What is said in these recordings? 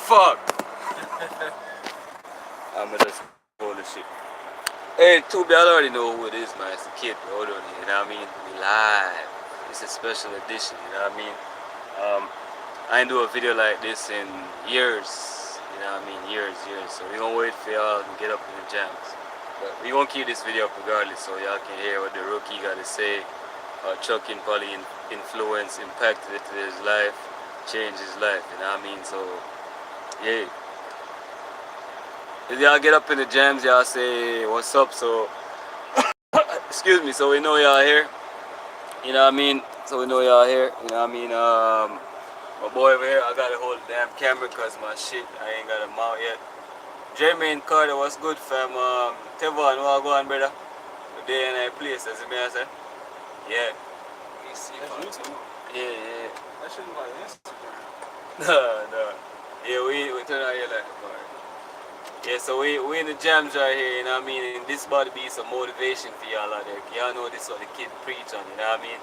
fuck. I'ma just hold the shit. Hey, Tubi, I already know who it is, man. It's the kid, bro. You know what I mean? We live. It's a special edition, you know what I mean? I ain't do a video like this in years, you know what I mean? Years. So we gonna wait for y'all to get up in the jams. But we gonna keep this video up regardless so y'all can hear what the rookie gotta say. Chuck in probably influence, impacted it to his life, changed his life, you know what I mean? So, yeah. If y'all get up in the jams, y'all say what's up, so excuse me, so we know y'all here. You know what I mean? So we know y'all here. You know what I mean? My boy over here, I gotta hold the damn camera cause my shit, I ain't got a mount yet. Jermaine Carter, what's good fam? Tevon, what go on brother? The day and I place, as me I say. Yeah. Yeah. That shit look like Instagram. No. Yeah, we turn out here like a bar. Yeah, so we in the jams right here, you know what I mean? And this about to be some motivation for y'all out there. Y'all know this is what the kid preach on, you know what I mean?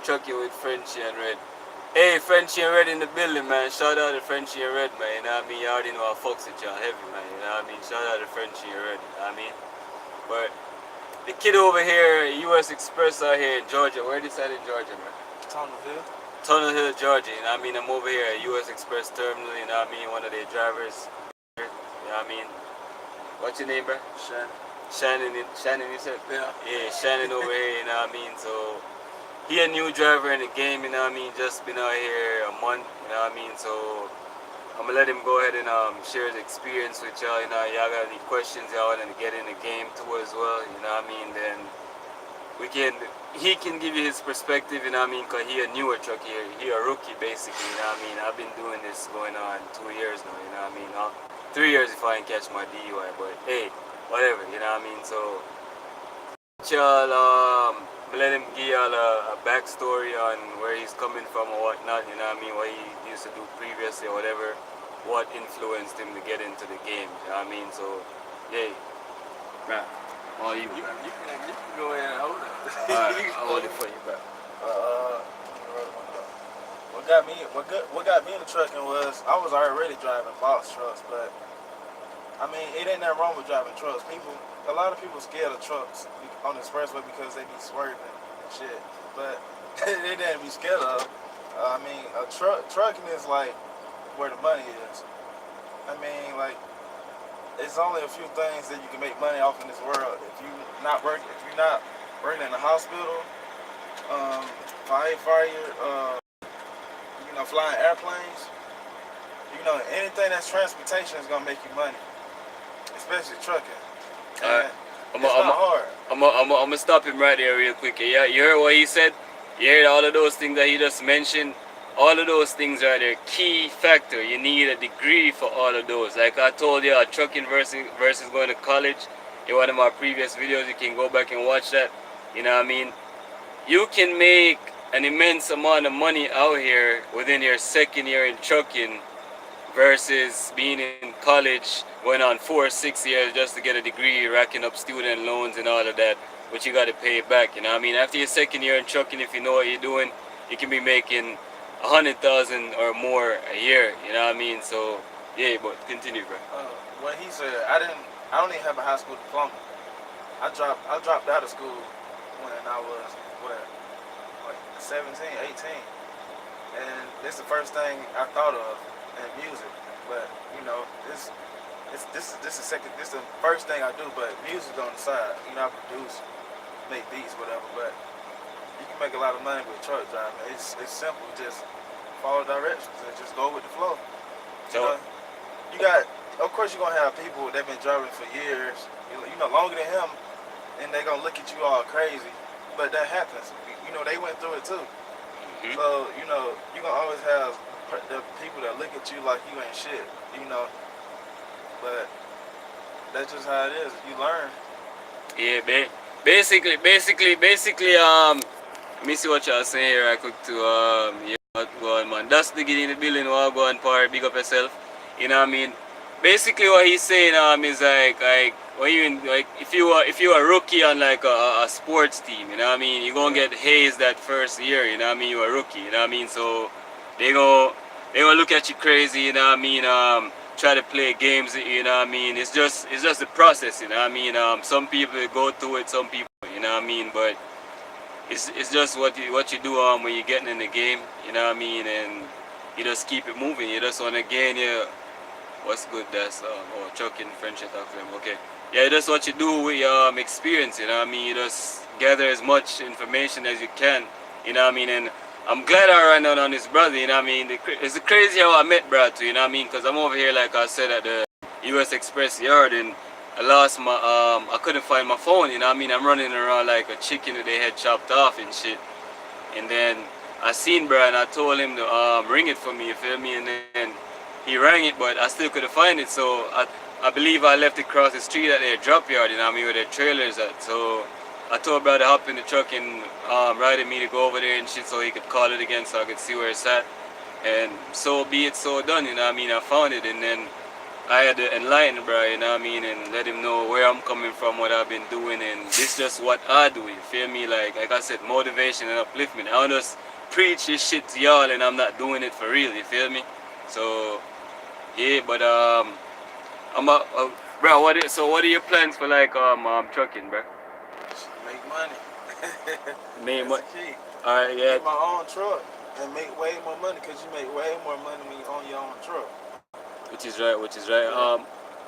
Chucky with Frenchie and Red. Hey, Frenchie and Red in the building, man. Shout out to Frenchie and Red, man. You know what I mean? You already know I fucks with y'all heavy, man. You know what I mean? Shout out to Frenchie and Red, you know what I mean? But the kid over here, US Express out here in Georgia. Where this at in Georgia, man? Tunnel Hill, Georgia. You know what I mean? I'm over here at US Express Terminal, you know what I mean? One of their drivers. You know what I mean? What's your name, bro? Shannon, you said? Yeah. Yeah, Shannon over here, you know what I mean? So, he a new driver in the game, you know what I mean? Just been out here a month, you know what I mean? So, I'm gonna let him go ahead and share his experience with y'all, you know. Y'all got any questions y'all want to get in the game too as well, you know what I mean? Then, he can give you his perspective, you know what I mean? Because he a newer truck here, he a rookie basically, you know what I mean? I've been doing this going on 2 years now, you know what I mean? 3 years if I ain't catch my DUI, but hey, whatever, you know what I mean? So, y'all, let him give y'all a backstory on where he's coming from or whatnot, you know what I mean? What he used to do previously or whatever, what influenced him to get into the game, you know what I mean? So, yeah, man, all you. You can go ahead and hold it. Alright, I'll hold it for you, bro. What got me into trucking was I was already driving box trucks, but I mean it ain't nothing wrong with driving trucks. A lot of people scared of trucks on the expressway because they be swerving and shit, but they didn't be scared of. I mean, trucking is like where the money is. I mean, like it's only a few things that you can make money off in this world. If you're not working in the hospital, fire, flying airplanes, anything that's transportation is gonna make you money, especially trucking. Alright, it's not hard. I'm gonna stop him right there real quick. Yeah, you heard what he said? You heard all of those things that he just mentioned? All of those things are their key factor. You need a degree for all of those. Like I told you, trucking versus going to college. In one of my previous videos, you can go back and watch that. You know what I mean? You can make an immense amount of money out here within your second year in trucking versus being in college, going on 4 or 6 years just to get a degree, racking up student loans and all of that, but you got to pay it back. You know what I mean? After your second year in trucking, if you know what you're doing, you can be making 100,000 or more a year, you know what I mean? So, yeah, but continue, bro. What he said, I don't even have a high school diploma. I dropped out of school when I was, like 17, 18. And this is the first thing I thought of in music. But, this is the first thing I do, but music on the side. I produce, make beats, whatever, but you can make a lot of money with truck driving. It's simple, just follow directions and just go with the flow. So, of course you're gonna have people that been driving for years, longer than him, and they gonna look at you all crazy. But that happens. They went through it too. mm-hmm. So, you're gonna always have the people that look at you like you ain't shit, But that's just how it is. You learn. Yeah, basically, let me see what y'all saying here right quick to, go on, man. That's the in the building, go on, power, big up yourself. You know what I mean? Basically what he's saying, is like, when if you are a rookie on like a sports team, you know what I mean? You're gonna get hazed that first year, you know what I mean? You're a rookie, you know what I mean? So, they gonna look at you crazy, you know what I mean? Try to play games, you know what I mean? It's just the process, you know what I mean? Some people go through it, some people, you know what I mean? But it's just what you do when you're getting in the game, you know what I mean? And you just keep it moving. You just wanna gain your what's good. That's oh Chuck in French I talk to him. Okay, yeah, that's what you do with your experience. You know what I mean? You just gather as much information as you can. You know what I mean? And I'm glad I ran out on this brother. You know what I mean? It's crazy how I met Brad too. You know what I mean? Because I'm over here like I said at the U.S. Express yard and I lost my I couldn't find my phone. You know what I mean? I'm running around like a chicken with their head chopped off and shit. And then I seen Brad and I told him to ring it for me. You feel me? And then he rang it, but I still couldn't find it. So I believe I left it across the street at their drop yard, you know what I mean, where their trailers at. So I told Brad to hop in the truck and ride me to go over there and shit so he could call it again so I could see where it's at. And so be it, so done, you know what I mean. I found it and then I had to enlighten Brad, you know what I mean, and let him know where I'm coming from, what I've been doing, and this just what I do, you feel me? Like I said, motivation and upliftment. I don't just preach this shit to y'all and I'm not doing it for real, you feel me? So yeah, but bro, what are your plans for like trucking, bro? Make money. Make That's the key. Alright, yeah. Get my own truck and make way more money because you make way more money when you own your own truck. Which is right.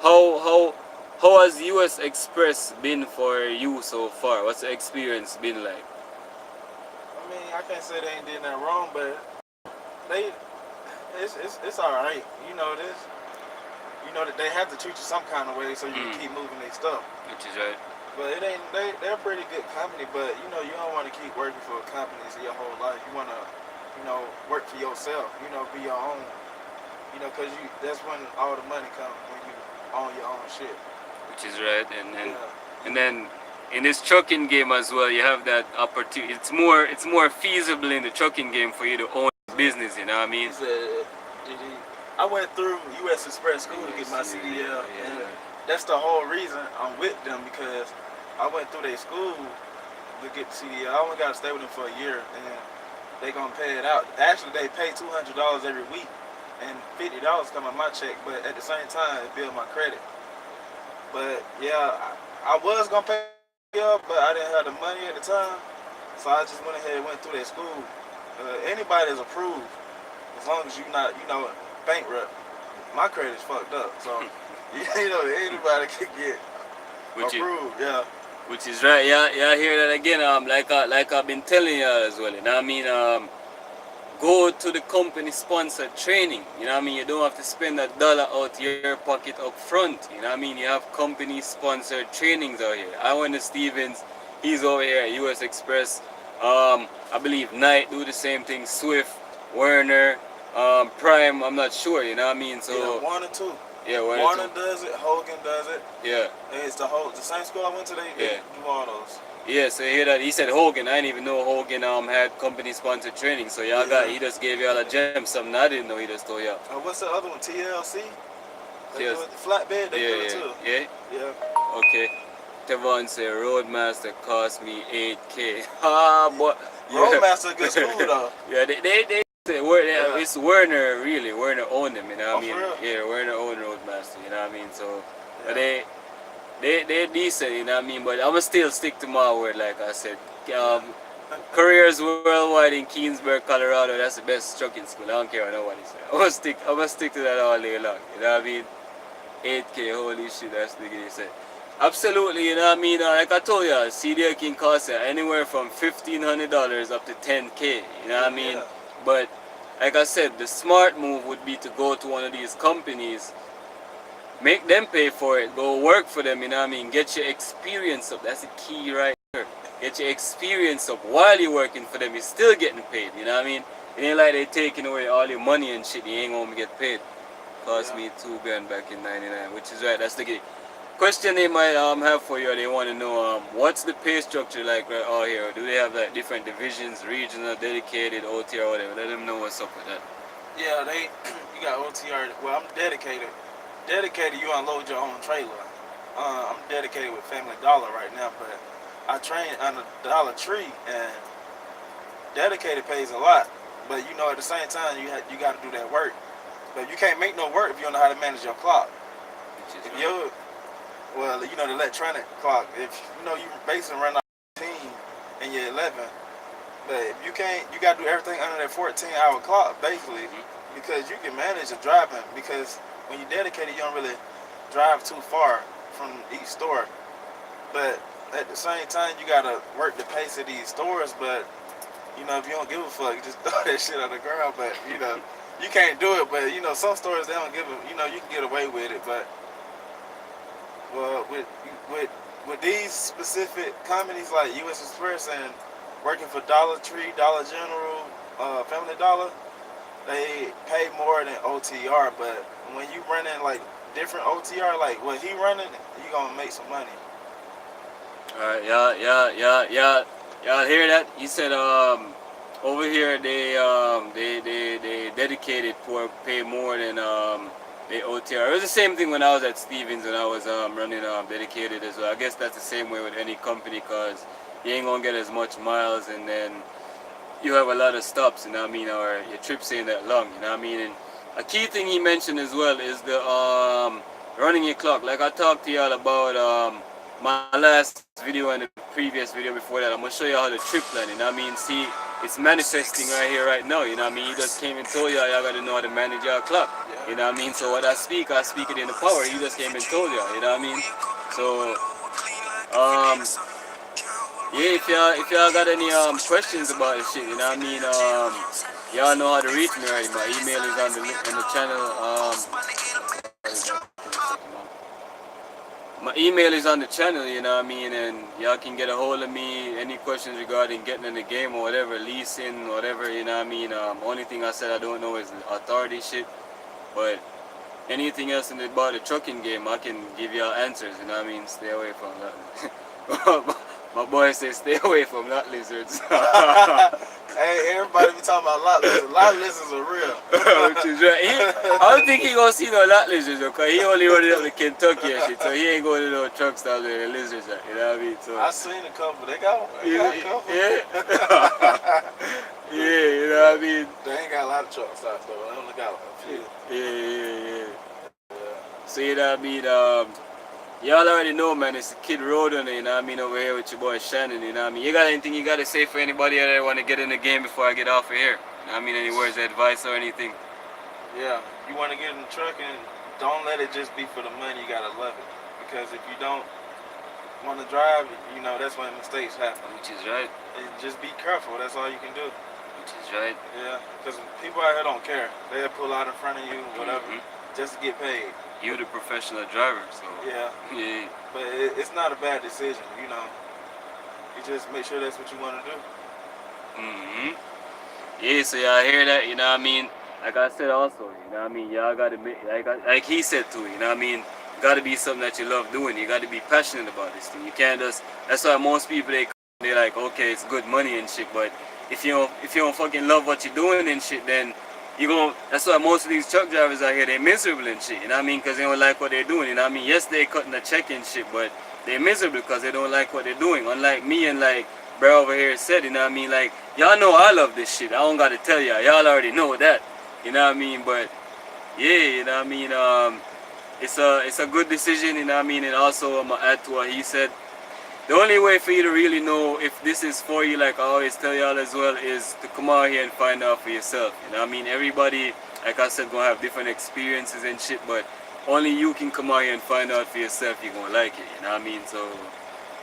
How has US Express been for you so far? What's the experience been like? I mean, I can't say they ain't did nothing wrong, but it's all right. You know this. You know that they have to treat you some kind of way so you can keep moving their stuff. Which is right. But it ain't. They're a pretty good company, but you know you don't want to keep working for companies your whole life. You want to, work for yourself. Be your own. That's when all the money comes when you own your own shit. Which is right, and then in this trucking game as well, you have that opportunity. It's more feasible in the trucking game for you to own business. You know what I mean? I went through U.S. Express school to get my CDL, and that's the whole reason I'm with them because I went through their school to get the CDL. I only got to stay with them for a year, and they gonna pay it out. Actually, they pay $200 every week, and $50 come on my check. But at the same time, it built my credit. But yeah, I was gonna pay up, but I didn't have the money at the time, so I just went ahead and went through their school. Anybody is approved as long as you're not, bankrupt. My credit's fucked up, so anybody can get approved. Yeah. Which is right. Yeah, I hear that again. Like I've been telling y'all as well. You know what I mean? Go to the company sponsored training. You know what I mean? You don't have to spend $1 out your pocket up front. You know what I mean? You have company sponsored trainings out here. I went to Stevens. He's over here at US Express. I believe Knight do the same thing. Swift, Werner, Prime. I'm not sure. You know what I mean? So yeah, 1 or 2. Yeah, Warner does it. Hogan does it. Yeah. And it's the same school I went to. They do all those. Yeah, so hear that he said Hogan. I didn't even know Hogan had company sponsored training. So he just gave y'all a gem, something I didn't know he just told y'all. What's the other one? TLC? They do it, the flatbed, they do it too. Yeah. Okay. Tevon said Roadmaster cost me $8K. Ah, but Roadmaster good school though. Yeah, they it's Werner really. Werner owned them, you know what I mean? Yeah, Werner owned Roadmaster, you know what I mean? So but they're decent, you know what I mean? But I'ma still stick to my word, like I said. Careers Worldwide in Keensburg, Colorado, that's the best trucking school. I don't care what nobody says. I'ma stick to that all day long. You know what I mean? 8K, holy shit, that's the thing he said. Absolutely, you know what I mean? Like I told you, CDL can cost you anywhere from $1,500 up to $10K, you know what I mean? But like I said, the smart move would be to go to one of these companies, make them pay for it, go work for them, you know what I mean? Get your experience up. That's the key right here. Get your experience up while you're working for them. You're still getting paid, you know what I mean? It ain't like they're taking away all your money and shit. You ain't gonna get paid. Cost me $2,000 back in '99, which is right. That's the key. Question they might have for you, they want to know what's the pay structure like right out here? Do they have like different divisions, regional, dedicated, OTR, or whatever? Let them know what's up with that. Yeah, you got OTR. Well, I'm dedicated. Dedicated, you unload your own trailer. I'm dedicated with Family Dollar right now, but I train under Dollar Tree, and dedicated pays a lot. But you know, at the same time, you got to do that work. But you can't make no work if you don't know how to manage your clock. If you're, well, you know, the electronic clock, if you know you basically run out of 15 and you're 11, but if you can't, you got to do everything under that 14-hour clock, basically, because you can manage the driving, because when you're dedicated, you don't really drive too far from each store. But at the same time, you got to work the pace of these stores, but you know, if you don't give a fuck, you just throw that shit on the ground. But you know, you can't do it. But you know, some stores they don't give a. You know, you can get away with it. But well, with these specific companies like U.S. Express and working for Dollar Tree, Dollar General, Family Dollar, they pay more than OTR. But when you running like different OTR, like what he running, you gonna make some money. All right, yeah. Y'all hear that? He said over here they dedicated for pay more than they OTR. It was the same thing when I was at Stevens and I was running dedicated as well. I guess that's the same way with any company, cause you ain't gonna get as much miles and then you have a lot of stops, you know what I mean, or your trips ain't that long, you know what I mean. And a key thing he mentioned as well is the running your clock. Like I talked to y'all about my last video and the previous video before that. I'm gonna show you how the trip plan, you know what I mean. See, it's manifesting right here, right now, you know what I mean. He just came and told y'all gotta know how to manage your clock, you know what I mean. So what I speak it in the power. He just came and told y'all, you know what I mean. So yeah, if y'all got any questions about this shit, you know what I mean, y'all know how to reach me already. My email is on the channel. My email is on the channel, you know what I mean, and y'all can get a hold of me. Any questions regarding getting in the game or whatever, leasing, whatever, you know what I mean. Only thing I said I don't know is the authority shit, but anything else about the trucking game, I can give y'all answers, you know what I mean. Stay away from that. My boy says stay away from lot lizards. Hey, everybody be talking about lot lizards. Lot lizards are real. Which is right. I don't think he gonna see no lot lizards, because he only running up to Kentucky and shit, so he ain't going to no truck stop where the lizards are, you know what I mean? So I seen a couple. They got a couple. Yeah. Yeah, you know what I mean? They ain't got a lot of truck stops though. They only got a few. Yeah. So you know what I mean? Y'all already know, man, it's Kid Road on it, you know what I mean, over here with your boy Shannon, you know what I mean. You got anything you got to say for anybody that want to get in the game before I get off of here? You know what I mean, any words of advice or anything? Yeah, you want to get in the truck and don't let it just be for the money, you got to love it. Because if you don't want to drive, you know, that's when mistakes happen. Which is right. And just be careful, that's all you can do. Which is right. Yeah, because people out here don't care. They'll pull out in front of you, whatever, just to get paid. You're the professional driver, so. Yeah. But it's not a bad decision, you know. You just make sure that's what you want to do. Yeah, so y'all hear that, you know what I mean? Like I said also, you know what I mean? Y'all gotta be, like he said too, you know what I mean? Gotta be something that you love doing. You gotta be passionate about this thing. You can't just, that's why most people, they're like, okay, it's good money and shit, but if you don't fucking love what you're doing and shit, then you gon', that's why most of these truck drivers out here, they're miserable and shit, you know what I mean? Because they don't like what they're doing, you know what I mean? Yes, they're cutting the check and shit, but they're miserable because they don't like what they're doing. Unlike me and like bro over here said, you know what I mean? Like, y'all know I love this shit. I don't gotta tell y'all. Y'all already know that, you know what I mean? But yeah, you know what I mean? It's a good decision, you know what I mean? And also, I'm gonna add to what he said. The only way for you to really know if this is for you, like I always tell y'all as well, is to come out here and find out for yourself. You know what I mean? Everybody, like I said, gonna have different experiences and shit, but only you can come out here and find out for yourself you're gonna like it, you know what I mean? So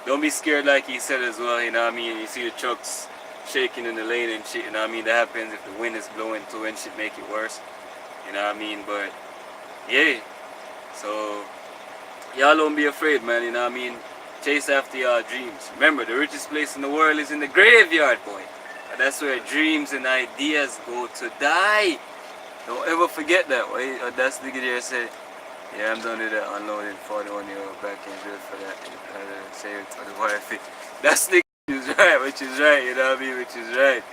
don't be scared, like he said as well, you know what I mean? You see the trucks shaking in the lane and shit, you know what I mean? That happens if the wind is blowing too and shit, make it worse, you know what I mean? But yeah, so y'all don't be afraid, man, you know what I mean? Chase after your dreams. Remember, the richest place in the world is in the graveyard, boy. And that's where dreams and ideas go to die. Don't ever forget that. Boy. That's the nigga there said, yeah, I'm done with that unloading 41-year-old back in good for that. Save it for the wife. That's the is right, which is right, you know what I mean? Which is right.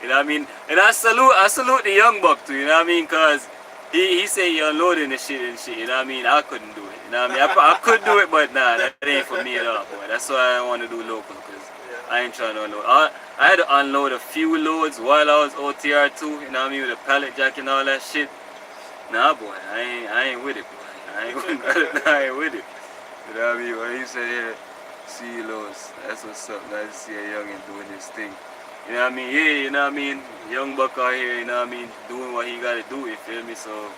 You know what I mean? And I salute the young buck too, you know what I mean? Cause he said he unloading the shit and shit, you know what I mean? I couldn't do it, you know what I mean? I could do it, but nah, that ain't for me at all, boy. That's why I want to do local, because I ain't trying to unload. I had to unload a few loads while I was OTR too, you know what I mean, with a pallet jack and all that shit. Nah, boy, I ain't with it, boy. I ain't with it. You know what I mean? When you say here, see loads, that's what's up. Nice to see a youngin' doing this thing. You know what I mean? Yeah, you know what I mean? Young buck out here, you know what I mean? Doing what he gotta do, you feel me? So,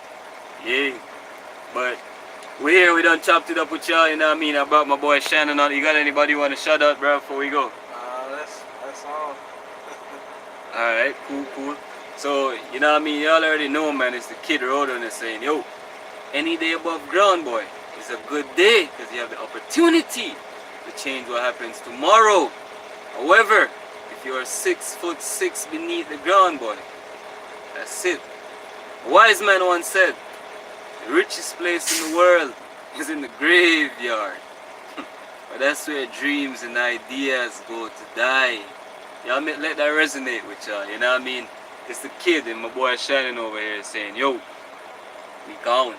yeah. But we here, we done chopped it up with y'all, you know what I mean? I brought my boy Shannon on. You got anybody you want to shout out, bro, before we go? That's all. Alright, cool. So, you know what I mean? Y'all already know, man, it's the Kid Roadrunner that's saying, yo, any day above ground, boy, is a good day because you have the opportunity to change what happens tomorrow. However, if you are 6'6" beneath the ground, boy, that's it. A wise man once said, the richest place in the world is in the graveyard. But that's where dreams and ideas go to die. Y'all let that resonate with y'all, you know what I mean? It's the Kid and my boy Shannon over here saying, yo, we gone.